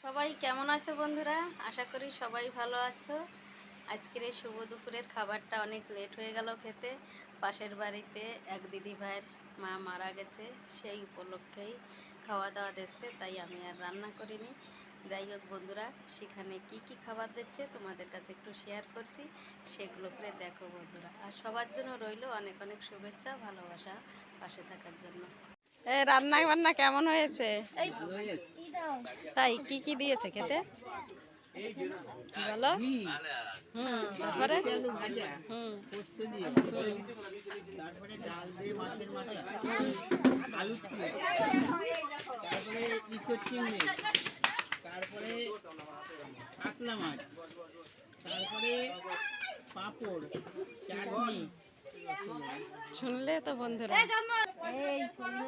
সবাই কেমন আছো বন্ধুরা? আশা করি সবাই ভালো আছো। আজকের এই শুভ দুপুরের খাবারটা অনেক লেট হয়ে গেল খেতে। পাশের বাড়িতে এক দিদি ভাইয়ের মা মারা গেছে, সেই উপলক্ষেই খাওয়া দাওয়া দিচ্ছে, তাই আমি আর রান্না করিনি। যাই হোক বন্ধুরা, সেখানে কি কি খাবার দিচ্ছে তোমাদের কাছে একটু শেয়ার করছি, সেগুলোকে দেখো বন্ধুরা। আর সবার জন্য রইল অনেক অনেক শুভেচ্ছা, ভালোবাসা পাশে থাকার জন্য। রান্না বান্না কেমন হয়েছে? তাই কি কি দিয়েছে খেতে বলো? তারপরে তারপরে ডাল দিয়ে মাছের মাথা, আলু চিপস, তারপরে ইঁচড় চিংড়ি, তারপরে কাতলা মাছ, তারপরে পাঁপড়, চাটনি। শুনলে তো বন্ধুরা, এই শুনলে